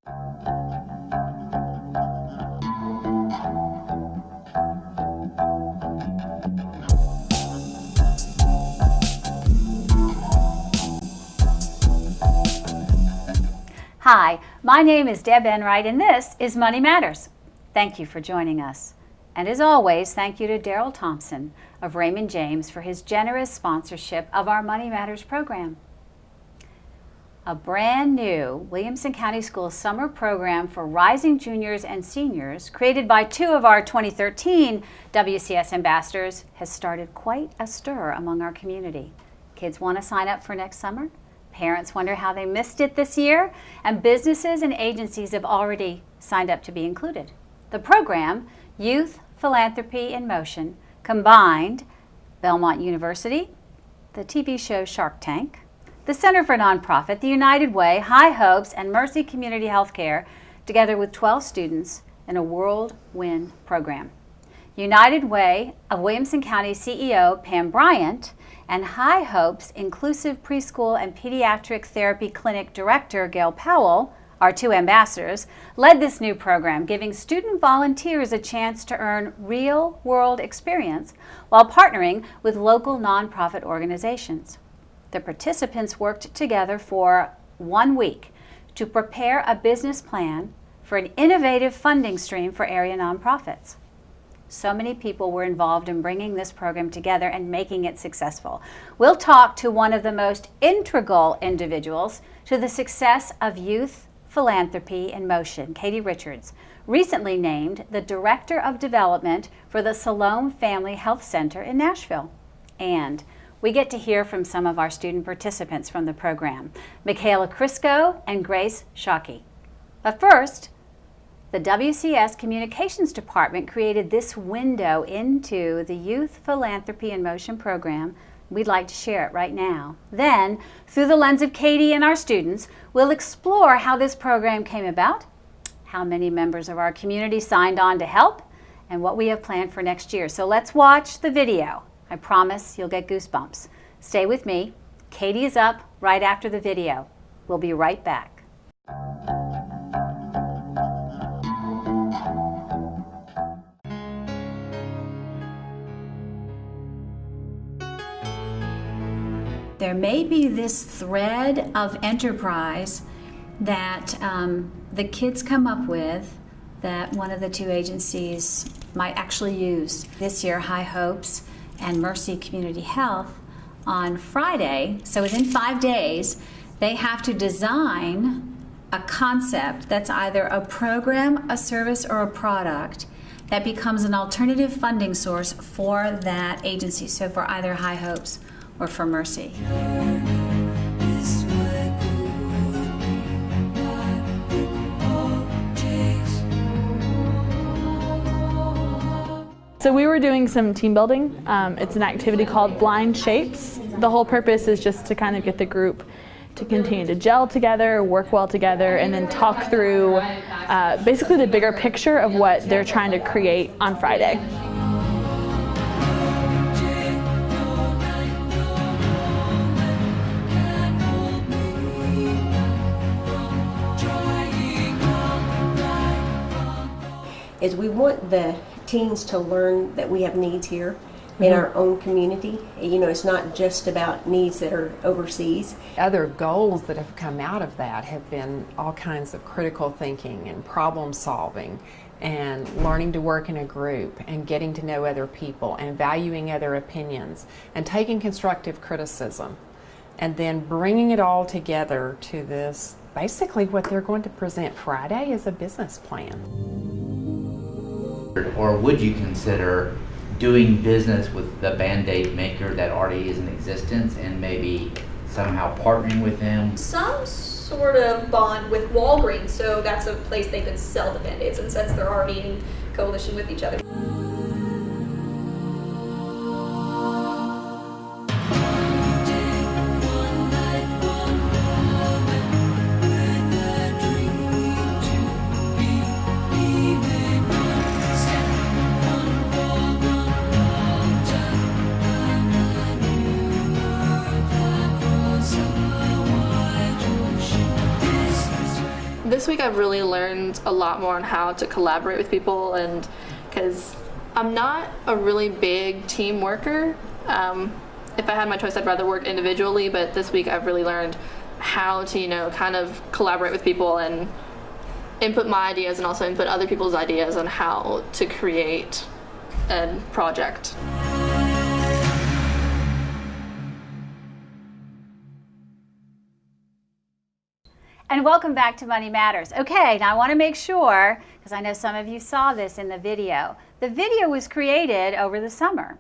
Hi, my name is Deb Enright, and this is Money Matters. Thank you for joining us. And as always, thank you to Daryl Thompson of Raymond James for his generous sponsorship of our Money Matters program. A brand new Williamson County Schools summer program for rising juniors and seniors, created by two of our 2013 WCS ambassadors, has started quite a stir among our community. Kids want to sign up for next summer. Parents wonder how they missed it this year, and businesses and agencies have already signed up to be included. The program, Youth Philanthropy in Motion, combined Belmont University, the TV show Shark Tank, the Center for Nonprofit, the United Way, High Hopes, and Mercy Community Healthcare, together with 12 students in a whirlwind program. United Way of Williamson County CEO Pam Bryant and High Hopes Inclusive Preschool and Pediatric Therapy Clinic Director Gail Powell, our two ambassadors, led this new program, giving student volunteers a chance to earn real-world experience while partnering with local nonprofit organizations. The participants worked together for 1 week to prepare a business plan for an innovative funding stream for area nonprofits. So many people were involved in bringing this program together and making it successful. We'll talk to one of the most integral individuals to the success of Youth Philanthropy in Motion, Katie Richards, recently named the Director of Development for the Siloam Family Health Center in Nashville. And we get to hear from some of our student participants from the program, Michaela Crisco and Grace Shockey. But first, the WCS Communications Department created this window into the Youth Philanthropy in Motion program. We'd like to share it right now. Then, through the lens of Katie and our students, we'll explore how this program came about, how many members of our community signed on to help, and what we have planned for next year. So let's watch the video. I promise you'll get goosebumps. Stay with me. Katie is up right after the video. We'll be right back. There may be this thread of enterprise that the kids come up with that one of the two agencies might actually use. This year, High Hopes and Mercy Community Health on Friday, so within 5 days, they have to design a concept that's either a program, a service, or a product that becomes an alternative funding source for that agency, so for either High Hopes or for Mercy. So we were doing some team building. It's an activity called Blind Shapes. The whole purpose is just to kind of get the group to continue to gel together, work well together, and then talk through basically the bigger picture of what they're trying to create on Friday. Is we want the teens to learn that we have needs here in our own community. You know, it's not just about needs that are overseas. Other goals that have come out of that have been all kinds of critical thinking and problem solving and learning to work in a group and getting to know other people and valuing other opinions and taking constructive criticism and then bringing it all together to this, basically what they're going to present Friday is a business plan. Or would you consider doing business with the Band-Aid maker that already is in existence and maybe somehow partnering with them? Some sort of bond with Walgreens, so that's a place they could sell the Band-Aids, and since they're already in coalition with each other. This week I've really learned a lot more on how to collaborate with people, and because I'm not a really big team worker. If I had my choice, I'd rather work individually, but this week I've really learned how to, kind of collaborate with people and input my ideas and also input other people's ideas on how to create a project. And welcome back to Money Matters. Okay, now I want to make sure, because I know some of you saw this in the video. The video was created over the summer.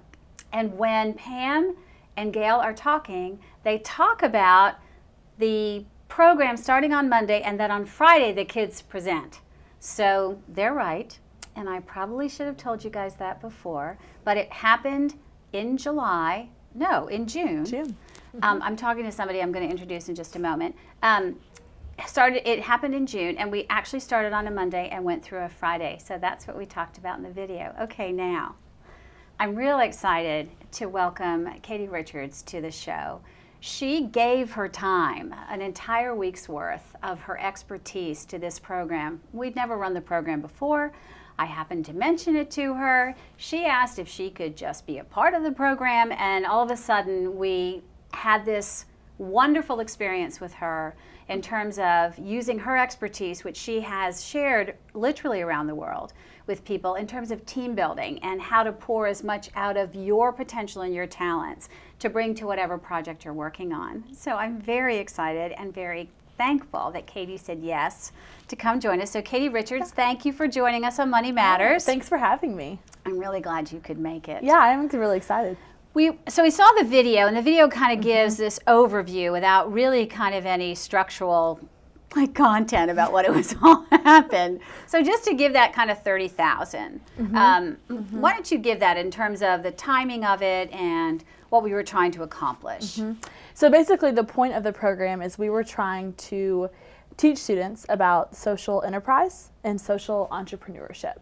And when Pam and Gail are talking, they talk about the program starting on Monday, and then on Friday the kids present. So they're right, and I probably should have told you guys that before, but it happened in June. I'm talking to somebody I'm going to introduce in just a moment. It happened in June, and we actually started on a Monday and went through a Friday. So that's what we talked about in the video. Okay, now I'm really excited to welcome Katie Richards to the show. She gave her time, an entire week's worth of her expertise to this program. We'd never run the program before. I happened to mention it to her. She asked if she could just be a part of the program, and all of a sudden we had this wonderful experience with her in terms of using her expertise, which she has shared literally around the world with people, in terms of team building and how to pour as much out of your potential and your talents to bring to whatever project you're working on. So I'm very excited and very thankful that Katie said yes to come join us. So Katie Richards, thank you for joining us on Money Matters. Thanks for having me. I'm really glad you could make it. Yeah, I'm really excited. So we saw the video, and the video kind of gives this overview without really kind of any structural content about what it was all happened. So just to give that kind of 30,000, why don't you give that in terms of the timing of it and what we were trying to accomplish? So basically the point of the program is we were trying to teach students about social enterprise and social entrepreneurship.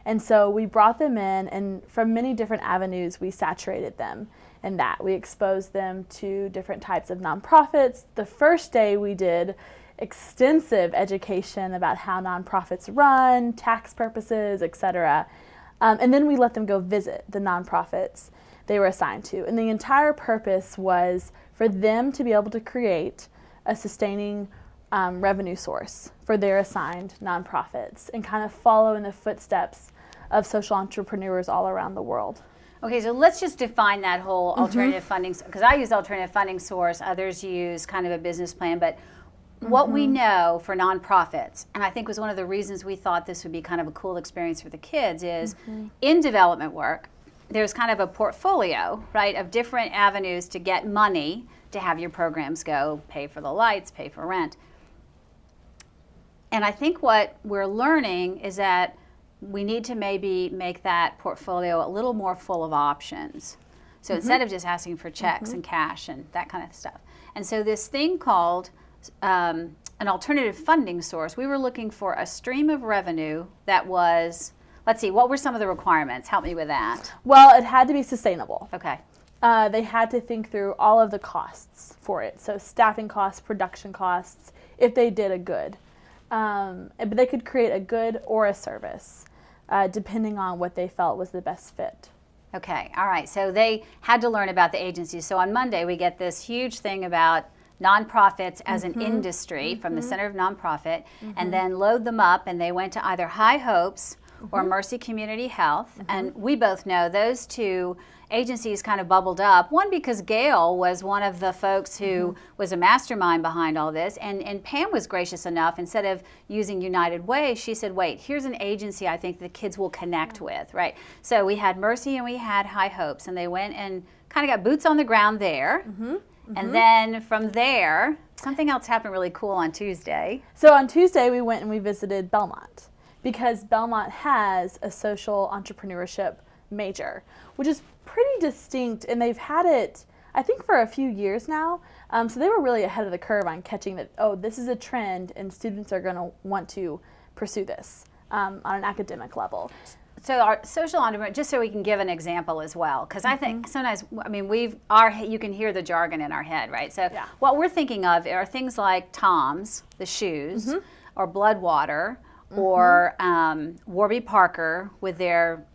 And so we brought them in, and from many different avenues, we saturated them in that. We exposed them to different types of nonprofits. The first day we did extensive education about how nonprofits run, tax purposes, etc. And then we let them go visit the nonprofits they were assigned to. And the entire purpose was for them to be able to create a sustaining revenue source for their assigned nonprofits and kind of follow in the footsteps of social entrepreneurs all around the world. Okay, so let's just define that whole alternative funding, because I use alternative funding source, others use kind of a business plan, but what we know for nonprofits, and I think was one of the reasons we thought this would be kind of a cool experience for the kids, is in development work, there's kind of a portfolio, right, of different avenues to get money to have your programs go, pay for the lights, pay for rent. And I think what we're learning is that we need to maybe make that portfolio a little more full of options. So instead of just asking for checks and cash and that kind of stuff. And so this thing called an alternative funding source, we were looking for a stream of revenue that was, let's see, what were some of the requirements? Help me with that. Well, it had to be sustainable. Okay. They had to think through all of the costs for it. So staffing costs, production costs, if they did a good. But they could create a good or a service, depending on what they felt was the best fit. Okay, all right. So they had to learn about the agencies. So on Monday, we get this huge thing about nonprofits as an industry from the Center of Nonprofit, and then load them up, and they went to either High Hopes or Mercy Community Health. And we both know those two agencies kind of bubbled up. One, because Gail was one of the folks who was a mastermind behind all this, and Pam was gracious enough, instead of using United Way, she said, wait, here's an agency I think the kids will connect with, right? So we had Mercy and we had High Hopes, and they went and kind of got boots on the ground there. And then from there, something else happened really cool on Tuesday. So on Tuesday, we went and we visited Belmont, because Belmont has a social entrepreneurship major, which is pretty distinct, and they've had it, I think, for a few years now. So they were really ahead of the curve on catching that, oh, this is a trend, and students are going to want to pursue this on an academic level. So our social entrepreneur, just so we can give an example as well, because I think sometimes, I mean, you can hear the jargon in our head, right? So what we're thinking of are things like Tom's, the shoes, or Bloodwater, or Warby Parker with their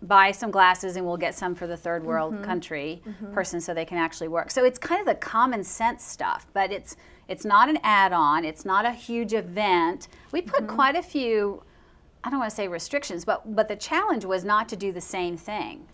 buy some glasses and we'll get some for the third world country person so they can actually work. So it's kind of the common sense stuff, but it's not an add-on. It's not a huge event. We put quite a few, I don't want to say restrictions, but the challenge was not to do the same thing.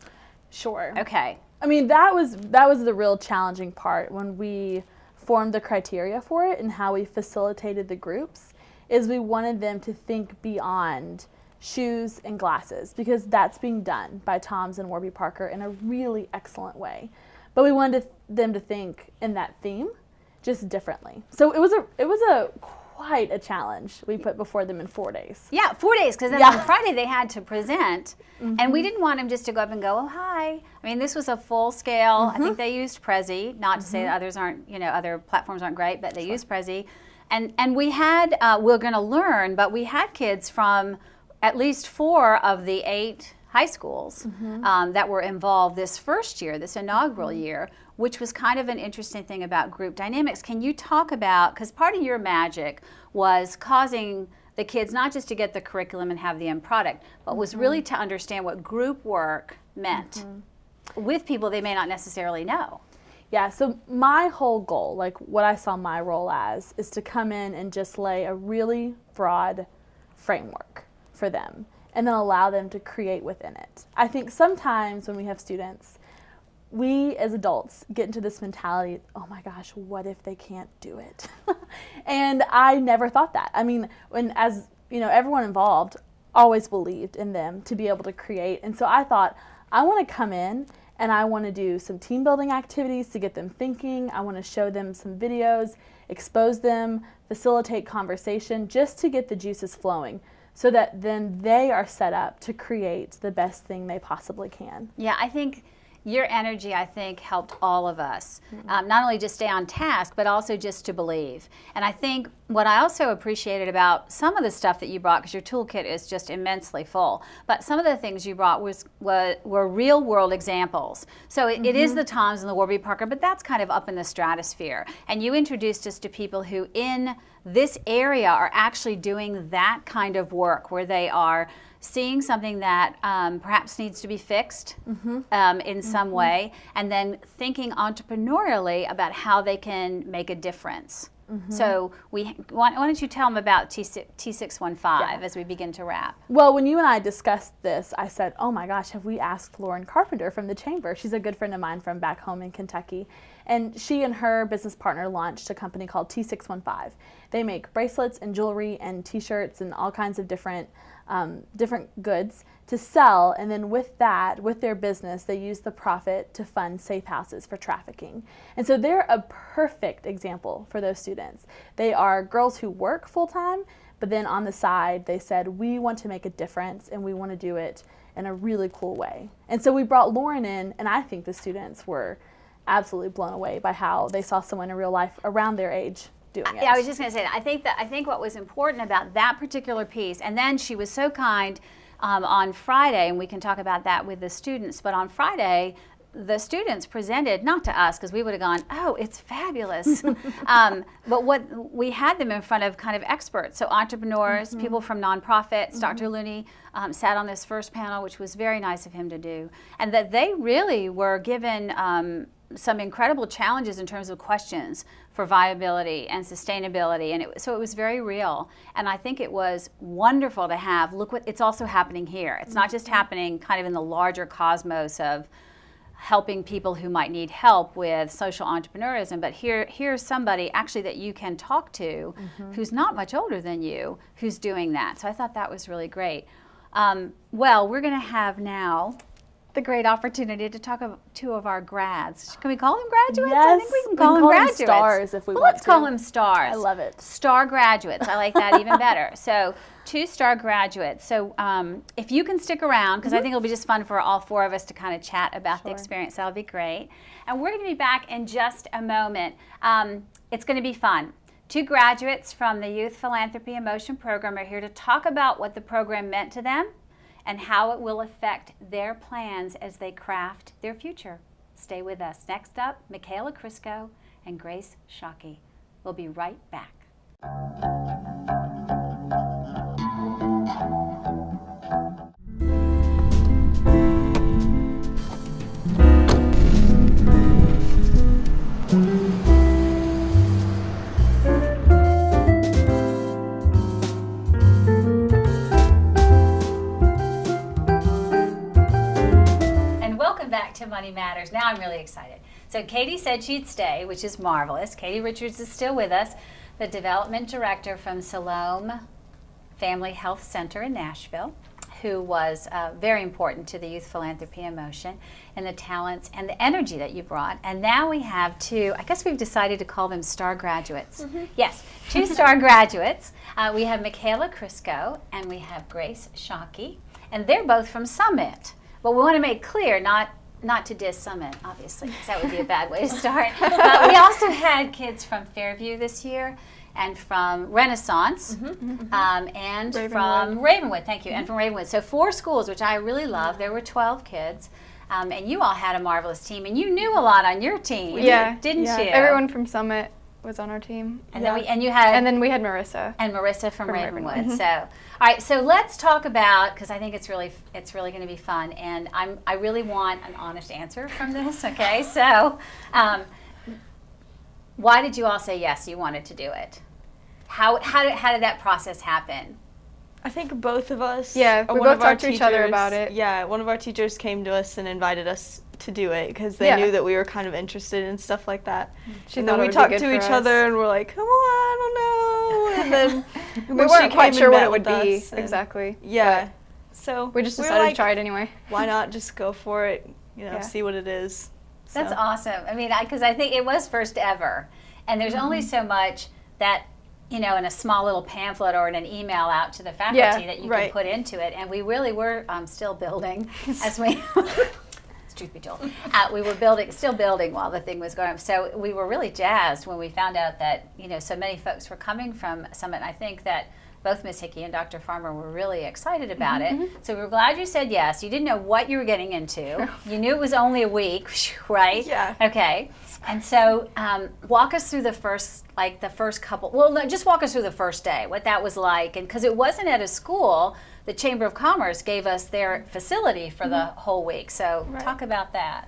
Sure. Okay. I mean, that was the real challenging part when we formed the criteria for it and how we facilitated the groups, is we wanted them to think beyond shoes and glasses, because that's being done by Tom's and Warby Parker in a really excellent way. But we wanted them to think in that theme just differently. So it was a quite a challenge we put before them in 4 days. Yeah, 4 days, because then on Friday they had to present, and we didn't want them just to go up and go, oh, hi. I mean, this was a full scale. I think they used Prezi, not to say that others aren't, other platforms aren't great, but they used Prezi. And we had, we're going to learn, but we had kids from at least 4 of the 8 high schools that were involved this first year, this inaugural year, which was kind of an interesting thing about group dynamics. Can you talk about, because part of your magic was causing the kids not just to get the curriculum and have the end product, but was really to understand what group work meant with people they may not necessarily know. Yeah, so my whole goal, like what I saw my role as, is to come in and just lay a really broad framework for them and then allow them to create within it. I think sometimes when we have students, we as adults get into this mentality, oh my gosh, what if they can't do it? And I never thought that. I mean, as everyone involved always believed in them to be able to create. And so I thought, I want to come in and I want to do some team building activities to get them thinking. I want to show them some videos, expose them, facilitate conversation, just to get the juices flowing, so that then they are set up to create the best thing they possibly can. Yeah, I think your energy, helped all of us, not only just stay on task, but also just to believe. And I think what I also appreciated about some of the stuff that you brought, because your toolkit is just immensely full, but some of the things you brought were real world examples. So it is the Toms and the Warby Parker, but that's kind of up in the stratosphere. And you introduced us to people who in this area are actually doing that kind of work, where they are seeing something that perhaps needs to be fixed in some way, and then thinking entrepreneurially about how they can make a difference. So why don't you tell them about T615 as we begin to wrap? Well, when you and I discussed this, I said, oh my gosh, have we asked Lauren Carpenter from the Chamber? She's a good friend of mine from back home in Kentucky. And she and her business partner launched a company called T615. They make bracelets and jewelry and t-shirts and all kinds of different goods to sell, and then with their business, they use the profit to fund safe houses for trafficking. And so they're a perfect example for those students. They are girls who work full-time, but then on the side, they said, we want to make a difference and we want to do it in a really cool way. And so we brought Lauren in, and I think the students were absolutely blown away by how they saw someone in real life around their age doing it. Yeah, I was just going to say that. I think what was important about that particular piece, and then she was so kind on Friday, and we can talk about that with the students, but on Friday, the students presented, not to us, because we would have gone, oh, it's fabulous. But we had them in front of kind of experts, so entrepreneurs, people from nonprofits. Dr. Looney sat on this first panel, which was very nice of him to do, and that they really were given some incredible challenges in terms of questions for viability and sustainability, and so it was very real. And I think it was wonderful to have, look what, it's also happening here. It's not just happening kind of in the larger cosmos of helping people who might need help with social entrepreneurism, but here's somebody actually that you can talk to who's not much older than you, who's doing that. So I thought that was really great. Well, we're going to have now the great opportunity to talk about 2 of our grads. Can we call them graduates? Yes, I think we can call them graduates. Stars if we want Let's to. call them stars. I love it. Star graduates. I like that even better. So 2 star graduates. So if you can stick around, because I think it'll be just fun for all 4 of us to kind of chat about the experience, that'll be great. And we're going to be back in just a moment. It's going to be fun. 2 graduates from the Youth Philanthropy and Motion program are here to talk about what the program meant to them and how it will affect their plans as they craft their future. Stay with us. Next up, Michaela Crisco and Grace Shockey. We'll be right back. Money Matters. Now I'm really excited. So Katie said she'd stay, which is marvelous. Katie Richards is still with us, the development director from Siloam Family Health Center in Nashville, who was very important to the Youth Philanthropy in Motion, and the talents and the energy that you brought. And now we have two, I guess we've decided to call them star graduates. Yes, two star graduates. We have Michaela Crisco and we have Grace Shockey, and they're both from Summit. But we want to make clear, not to diss Summit, obviously, because that would be a bad way to start. But we also had kids from Fairview this year, and from Renaissance, and from Ravenwood, thank you, and from Ravenwood. So 4 schools, which I really love. There were 12 kids, and you all had a marvelous team, and you knew a lot on your team, didn't you? Everyone from Summit was on our team. And then we had Marissa. And Marissa from Ravenwood. So, all right, so let's talk about, because I think it's really going to be fun, and I really want an honest answer from this. Okay, so. Why did you all say yes, you wanted to do it? How did that process happen? I think both of us. Yeah, we both talked to each other about it. Yeah, one of our teachers came to us and invited us to do it because they knew that we were kind of interested in stuff like that. And then we talked to each other and we're like, come on, I don't know. And then we weren't quite sure what it would be exactly. Yeah. So we just decided to try it anyway. Why not just go for it, see what it is. That's awesome. I mean, because I think it was first ever. And there's only so much that, in a small little pamphlet or in an email out to the faculty that you can put into it. And we really were still building as we, truth be told, we were still building while the thing was going on. So we were really jazzed when we found out that, so many folks were coming from Summit. I think that both Ms. Hickey and Dr. Farmer were really excited about it. So we were glad you said yes. You didn't know what you were getting into. You knew it was only a week, right? Yeah. Okay. And so walk us through the first couple, just walk us through the first day, what that was like. And because it wasn't at a school, the Chamber of Commerce gave us their facility for the whole week. So talk about that.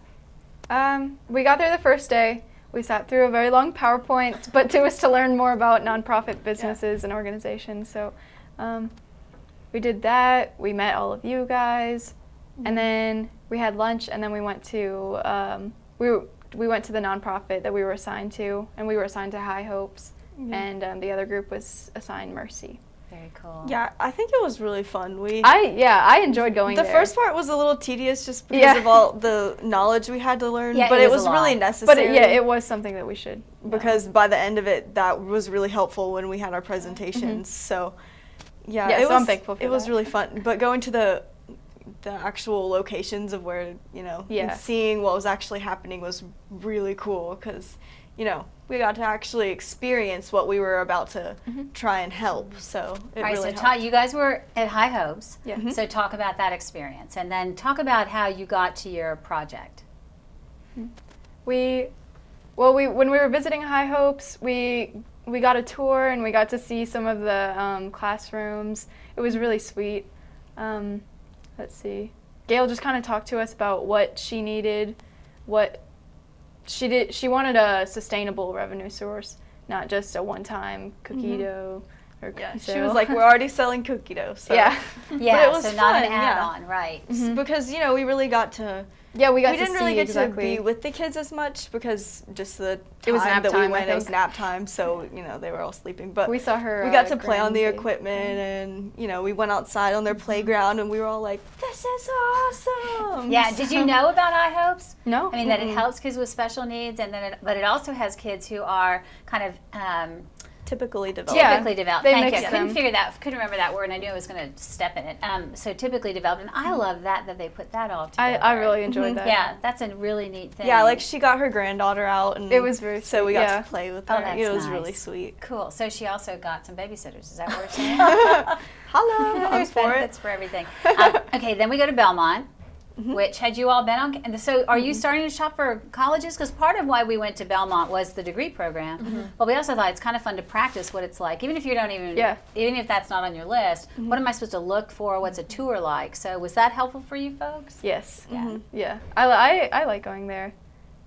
We got there the first day. We sat through a very long PowerPoint, but it was to learn more about nonprofit businesses and organizations. So we did that. We met all of you guys, and then we had lunch, and then we went to we went to the nonprofit that we were assigned to, and we were assigned to High Hopes, and the other group was assigned Mercy. Very cool. Yeah, I think it was really fun. I enjoyed going there. The first part was a little tedious just because of all the knowledge we had to learn, but it was really necessary. But it was something that we should. Because by the end of it, that was really helpful when we had our presentations. So, I'm thankful for that. It was really fun. But going to the actual locations of where, and seeing what was actually happening was really cool because, we got to actually experience what we were about to try and help. So it really helped. You guys were at High Hopes. Yeah. So talk about that experience, and then talk about how you got to your project. When we were visiting High Hopes, we got a tour and we got to see some of the classrooms. It was really sweet. Let's see. Gail just kind of talked to us about what she needed, what she did. She wanted a sustainable revenue source, not just a one-time cookie dough or cookie she was like, we're already selling cookie dough. So. Yeah, but it was fun, not an add-on, right? Because, we really got to... Yeah, we didn't really get to be with the kids as much because just the time that we went, it was nap time, so, they were all sleeping. But we saw her. We got to play on the equipment and, we went outside on their playground and we were all like, this is awesome. Yeah, did you know about High Hopes? No. I mean, that it helps kids with special needs, and then but it also has kids who are kind of... typically developed. Typically developed. They Thank you. mix Couldn't them. couldn't remember that word, and I knew I was going to step in it. So typically developed, and I love that they put that all together. I really enjoyed that. Yeah, that's a really neat thing. Yeah, like she got her granddaughter out, and it was very sweet. So we got to play with her. That's it was nice. really sweet. Cool. So she also got some babysitters. Is that what we're saying? Hello, I'm There's for benefits it. for everything. Okay, then we go to Belmont. Which had you all been on? And so, are you starting to shop for colleges? Because part of why we went to Belmont was the degree program. But we also thought it's kind of fun to practice what it's like, even if you don't even, even if that's not on your list. What am I supposed to look for? What's a tour like? So, was that helpful for you folks? Yes. Yeah. Yeah. I like going there.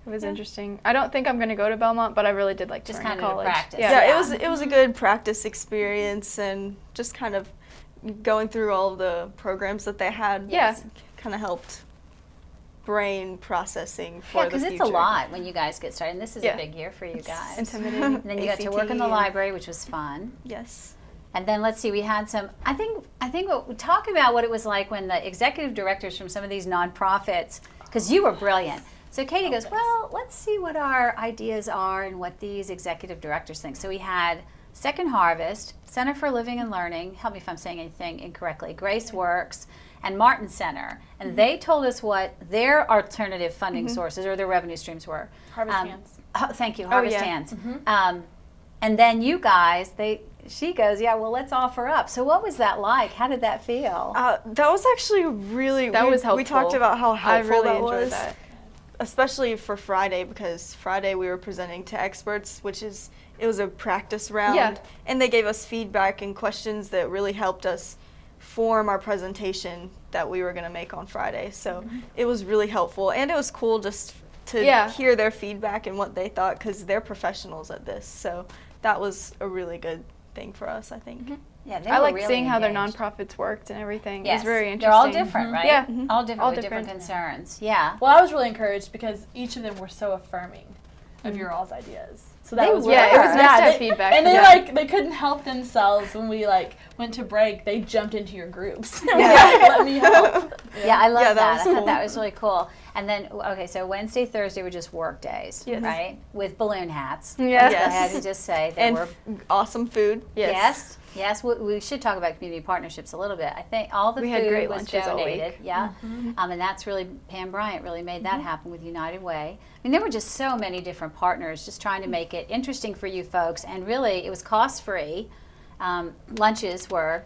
It was interesting. I don't think I'm going to go to Belmont, but I really did like just touring kind of college. practice. Yeah, it was a good practice experience, and just kind of going through all of the programs that they had. Yeah. Kind of helped brain processing for the because future. it's a lot when you guys get started. And this is a big year for you guys. Intimidating. And then you got to work in the ACT. library, which was fun. Yes. And then let's see, we had some. I think talk about what it was like when the executive directors from some of these nonprofits, because you were brilliant. So Katie goes, well, let's see what our ideas are and what these executive directors think. So we had Second Harvest, Center for Living and Learning. Help me if I'm saying anything incorrectly. Grace Works and Martin Center, and they told us what their alternative funding sources or their revenue streams were. Harvest Hands. Thank you, Harvest yeah. Hands. And then you guys, she goes, yeah, well, let's offer up. So what was that like? How did that feel? That was actually really. That was helpful. We talked about how helpful I really that enjoyed was, that. especially for Friday, because Friday we were presenting to experts, it was a practice round, Yeah. and they gave us feedback and questions that really helped us form our presentation that we were going to make on Friday. So it was really helpful, and it was cool just to hear their feedback and what they thought, because they're professionals at this. So that was a really good thing for us, I think. Yeah, they I were liked really seeing how their engaged. nonprofits worked and everything. Yes, It was very interesting. they're all different, right? Yeah. All different All with different different. concerns. Yeah. Well, I was really encouraged because each of them were so affirming of your all's ideas. So that They was were. Yeah, it was nice to have they- feedback. And they Yeah. they couldn't help themselves when we went to break. They jumped into your groups. Let me help. Yeah, I love Yeah, that that. was I thought cool. that was really cool. And then, okay, so Wednesday, Thursday were just work days, Yes. right? With balloon hats. Yeah. I Yes. had to just say they And were. awesome food. Yes. We should talk about community partnerships a little bit. I think all the We food had great was lunches all donated. week. Yeah. And that's really, Pam Bryant really made that happen with United Way. I mean, there were just so many different partners just trying to make it interesting for you folks. And really, it was cost-free. Lunches were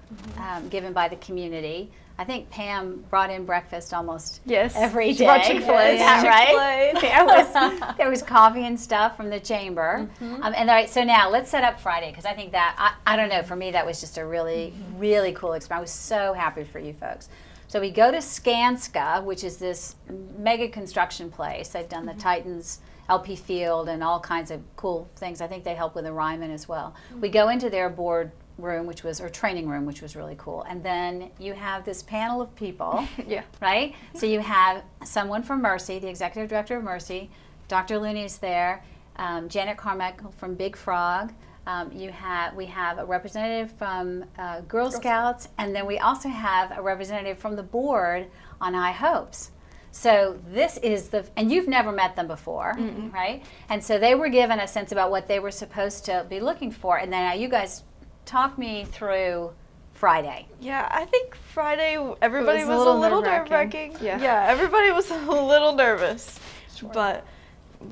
given by the community. I think Pam brought in breakfast almost Yes. every She day. brought Chick-fil-A. Is that right? Chick-fil-A. There was coffee and stuff from the chamber. And all right, so now let's set up Friday, because I think that, I don't know, for me that was just a really, really cool experience. I was so happy for you folks. So we go to Skanska, which is this mega construction place. They've done the Titans LP Field and all kinds of cool things. I think they help with the Ryman as well. We go into their board room, or training room, which was really cool. And then you have this panel of people, Yeah. right? So you have someone from Mercy, the executive director of Mercy, Dr. Looney's there, Janet Carmichael from Big Frog. We have a representative from Girl Scouts, and then we also have a representative from the board on High Hopes. So this is and you've never met them before, right? And so they were given a sense about what they were supposed to be looking for. And then now you guys talk me through Friday. Yeah, I think Friday everybody It was was a a little little nerve-wracking. nerve-wracking. Yeah. Everybody was a little nervous. But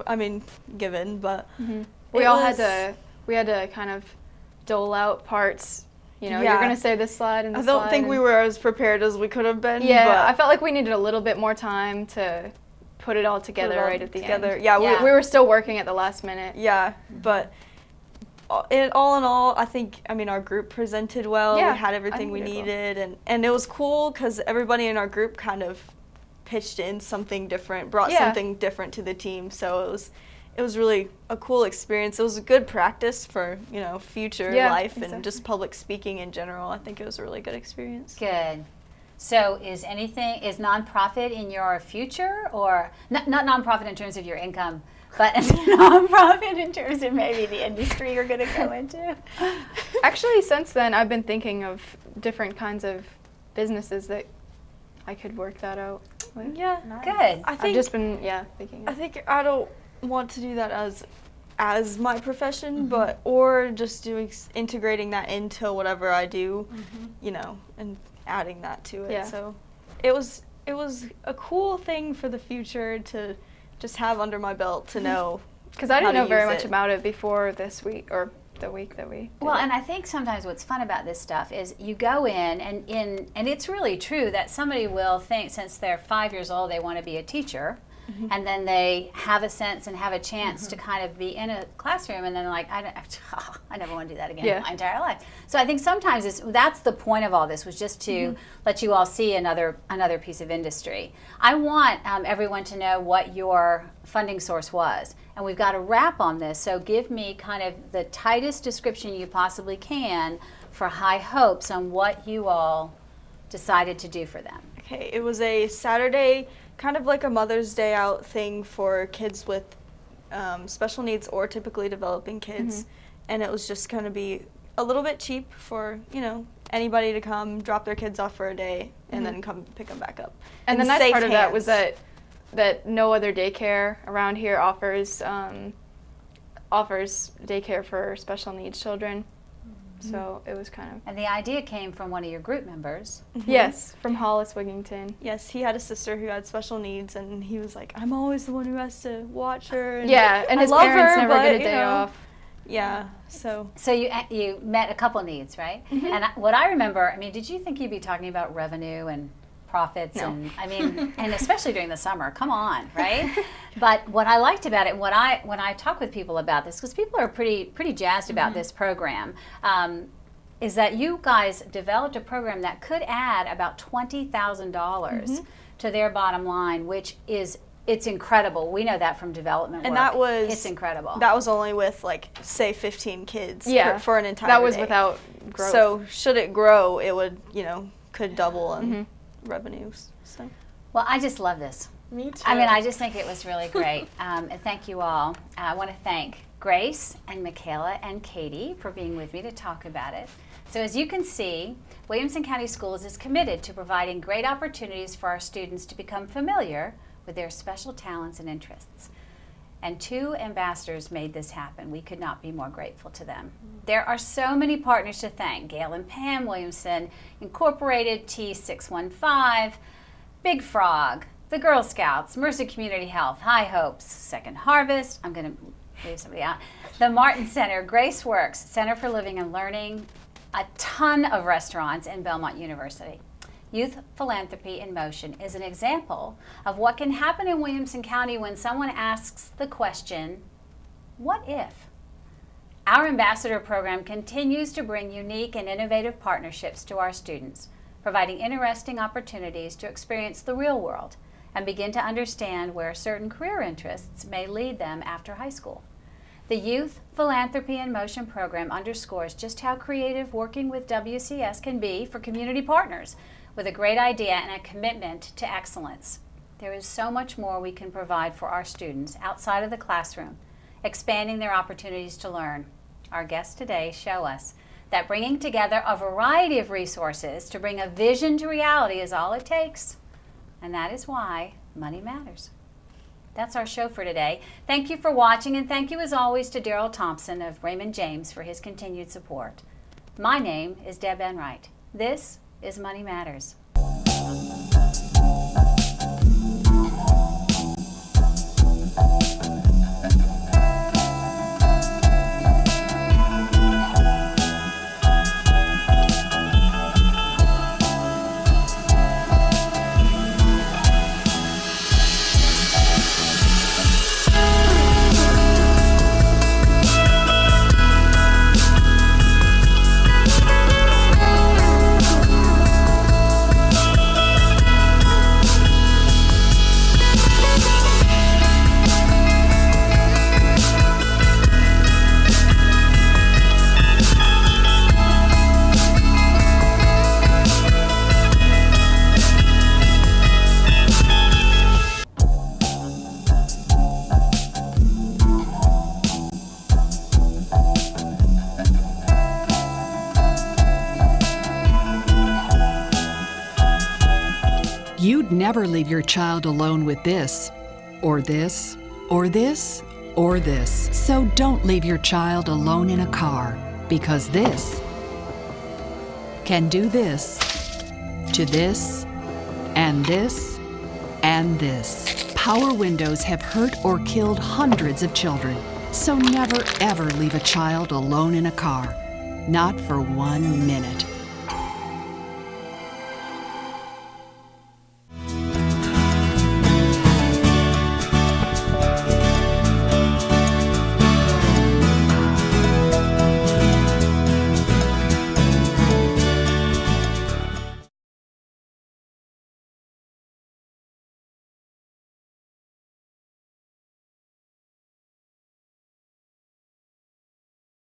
I mean, given, but We it all was- had to kind of dole out parts. You know, Yeah. you're going to say this slide and I this don't slide. think we and- were as prepared as we could have been. Yeah, but I felt like we needed a little bit more time to put it all together all right at the together. end. Yeah, Yeah. We were still working at the last minute. Yeah, but all in all, I mean, our group presented well. Yeah, We had I everything think we we did well. needed, and it was cool because everybody in our group kind of pitched in something different, brought Yeah. something different to the team. So it was really a cool experience. It was a good practice for future Yeah, life exactly. and just public speaking in general. I think it was a really good experience. Good. So is nonprofit in your future, or not nonprofit in terms of your income, but nonprofit in terms of maybe the industry you're going to go into? Actually, since then, I've been thinking of different kinds of businesses that I could work that out with. Yeah, Good. I I've think just been, thinking. I think I don't want to do that as my profession, but or just integrating that into whatever I do, and adding that to it. Yeah. So it was a cool thing for the future to just have under my belt to know. Because I how didn't to know very use much it. about it before this week, or the week that we did Well, it. and I think sometimes what's fun about this stuff is you go in, and it's really true that somebody will think, since they're 5 years old, they want to be a teacher, and then they have a sense and have a chance to kind of be in a classroom, and then like, I never want to do that again in my entire life. So I think sometimes that's the point of all this, was just to let you all see another piece of industry. I want everyone to know what your funding source was, and we've got a wrap on this, so give me kind of the tightest description you possibly can for High Hopes on what you all decided to do for them. Okay, it was a Saturday kind of like a Mother's Day out thing for kids with special needs or typically developing kids. And it was just going to be a little bit cheap for, anybody to come drop their kids off for a day and then come pick them back up. And the nice part of that was that no other daycare around here offers daycare for special needs children. So it was kind of... And the idea came from one of your group members. Yes, from Hollis Wigington. Yes, he had a sister who had special needs, and he was like, I'm always the one who has to watch her. And and his parents never get a day off. Yeah, so you met a couple needs, right? And what I remember, did you think you'd be talking about revenue and profits? No. And and especially during the summer, come on, right? But what I liked about it, when I talk with people about this, because people are pretty jazzed about this program, is that you guys developed a program that could add about $20,000 to their bottom line, which is it's incredible. We know that from development and work. It's incredible. That was only with say 15 kids for an entire That was day. without growth. So should it grow, it would, could double on revenues. So. Well, I just love this. Me too. I just think it was really great. And thank you all. I want to thank Grace and Michaela and Katie for being with me to talk about it. So as you can see, Williamson County Schools is committed to providing great opportunities for our students to become familiar with their special talents and interests. And 2 ambassadors made this happen. We could not be more grateful to them. There are so many partners to thank. Gail and Pam Williamson, Incorporated, T615, Big Frog, the Girl Scouts, Mercy Community Health, High Hopes, Second Harvest, I'm going to leave somebody out, the Martin Center, Grace Works, Center for Living and Learning, a ton of restaurants, and Belmont University. Youth Philanthropy in Motion is an example of what can happen in Williamson County when someone asks the question, what if? Our ambassador program continues to bring unique and innovative partnerships to our students, providing interesting opportunities to experience the real world and begin to understand where certain career interests may lead them after high school. The Youth Philanthropy in Motion program underscores just how creative working with WCS can be for community partners with a great idea and a commitment to excellence. There is so much more we can provide for our students outside of the classroom, expanding their opportunities to learn. Our guests today show us that bringing together a variety of resources to bring a vision to reality is all it takes. And that is why money matters. That's our show for today. Thank you for watching, and thank you as always to Daryl Thompson of Raymond James for his continued support. My name is Deb Enright. This is Money Matters. You'd never leave your child alone with this, or this, or this, or this. So don't leave your child alone in a car, because this can do this to this, and this, and this. Power windows have hurt or killed hundreds of children. So never ever leave a child alone in a car. Not for 1 minute.